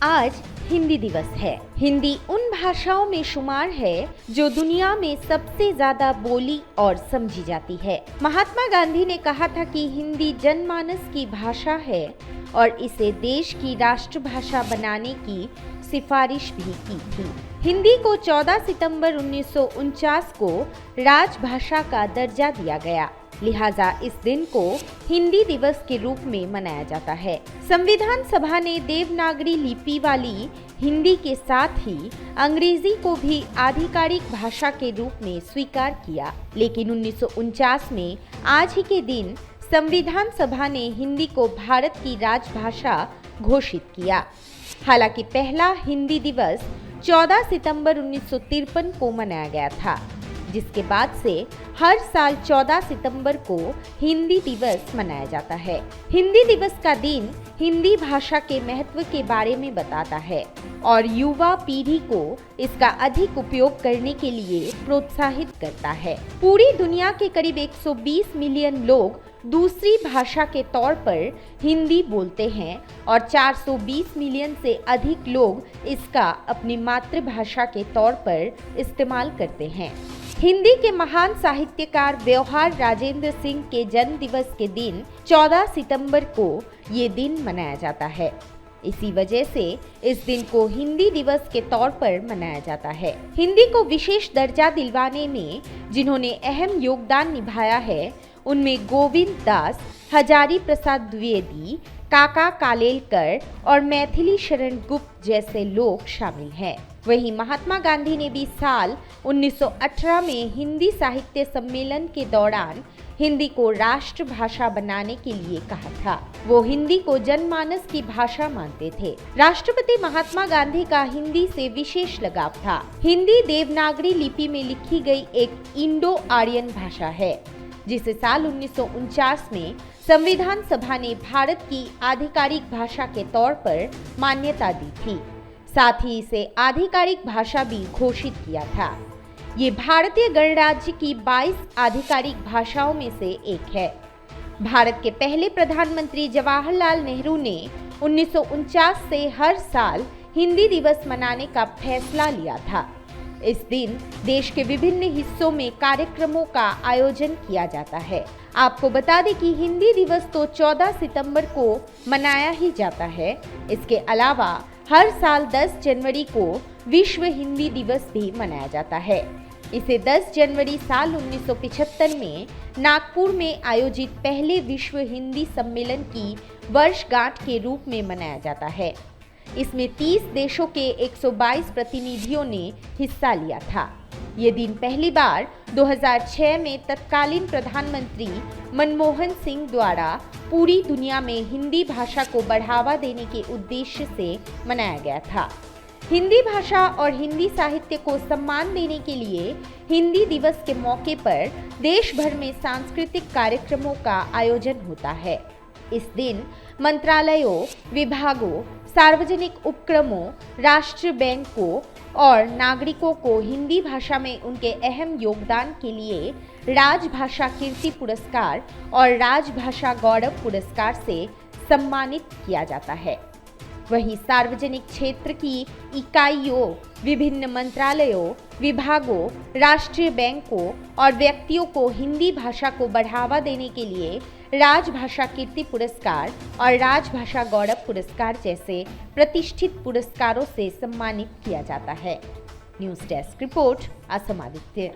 आज हिंदी दिवस है। हिंदी उन भाषाओं में शुमार है जो दुनिया में सबसे ज्यादा बोली और समझी जाती है। महात्मा गांधी ने कहा था कि हिंदी जनमानस की भाषा है और इसे देश की राष्ट्रभाषा बनाने की सिफारिश भी की थी। हिंदी को 14 सितंबर 1949 को राजभाषा का दर्जा दिया गया, लिहाजा इस दिन को हिंदी दिवस के रूप में मनाया जाता है। संविधान सभा ने देवनागरी लिपि वाली हिंदी के साथ ही अंग्रेजी को भी आधिकारिक भाषा के रूप में स्वीकार किया, लेकिन 1949 में आज ही के दिन संविधान सभा ने हिंदी को भारत की राजभाषा घोषित किया। हालांकि पहला हिंदी दिवस 14 सितंबर 1953 को मनाया गया था, जिसके बाद से हर साल 14 सितंबर को हिंदी दिवस मनाया जाता है। हिंदी दिवस का दिन हिंदी भाषा के महत्व के बारे में बताता है और युवा पीढ़ी को इसका अधिक उपयोग करने के लिए प्रोत्साहित करता है। पूरी दुनिया के करीब 120 मिलियन लोग दूसरी भाषा के तौर पर हिंदी बोलते हैं और 420 मिलियन से अधिक लोग इसका अपनी मातृभाषा के तौर पर इस्तेमाल करते हैं। हिंदी के महान साहित्यकार व्यवहार राजेंद्र सिंह के जन्म दिवस के दिन 14 सितंबर को ये दिन मनाया जाता है। इसी वजह से इस दिन को हिंदी दिवस के तौर पर मनाया जाता है। हिंदी को विशेष दर्जा दिलवाने में जिन्होंने अहम योगदान निभाया है, उनमें गोविंद दास, हजारी प्रसाद द्विवेदी, काका कालेलकर और मैथिली शरण गुप्त जैसे लोग शामिल हैं। वहीं महात्मा गांधी ने भी साल 1918 में हिंदी साहित्य सम्मेलन के दौरान हिंदी को राष्ट्रभाषा बनाने के लिए कहा था। वो हिंदी को जनमानस की भाषा मानते थे। राष्ट्रपति महात्मा गांधी का हिंदी से विशेष लगाव था। हिंदी देवनागरी लिपि में लिखी गई एक इंडो आर्यन भाषा है, जिसे साल 1949 में संविधान सभा ने भारत की आधिकारिक भाषा के तौर पर मान्यता दी थी। साथ ही इसे आधिकारिक भाषा भी घोषित किया था। ये भारतीय गणराज्य की 22 आधिकारिक भाषाओं में से एक है। भारत के पहले प्रधानमंत्री जवाहरलाल नेहरू ने 1949 से हर साल हिंदी दिवस मनाने का फैसला लिया था। इस दिन देश के विभिन्न हिस्सों में कार्यक्रमों का आयोजन किया जाता है। आपको बता दें कि हिंदी दिवस तो 14 सितंबर को मनाया ही जाता है। इसके अलावा हर साल 10 जनवरी को विश्व हिंदी दिवस भी मनाया जाता है। इसे 10 जनवरी साल 1975 में नागपुर में आयोजित पहले विश्व हिंदी सम्मेलन की वर्षगांठ के रूप में मनाया जाता है। इसमें 30 देशों के 122 प्रतिनिधियों ने हिस्सा लिया था। ये दिन पहली बार 2006 में तत्कालीन प्रधानमंत्री मनमोहन सिंह द्वारा पूरी दुनिया में हिंदी भाषा को बढ़ावा देने के उद्देश्य से मनाया गया था। हिंदी भाषा और हिंदी साहित्य को सम्मान देने के लिए हिंदी दिवस के मौके पर देश भर में सांस्कृतिक कार्यक्रमों का आयोजन होता है। इस दिन मंत्रालयों, विभागों, सार्वजनिक उपक्रमों, राष्ट्रीय बैंकों और नागरिकों को हिंदी भाषा में उनके अहम योगदान के लिए राजभाषा कीर्ति पुरस्कार और राजभाषा गौरव पुरस्कार से सम्मानित किया जाता है। वहीं सार्वजनिक क्षेत्र की इकाइयों, विभिन्न मंत्रालयों, विभागों, राष्ट्रीय बैंकों और व्यक्तियों को हिंदी भाषा को बढ़ावा देने के लिए राजभाषा कीर्ति पुरस्कार और राजभाषा गौरव पुरस्कार जैसे प्रतिष्ठित पुरस्कारों से सम्मानित किया जाता है। News desk report, Assam Aditya.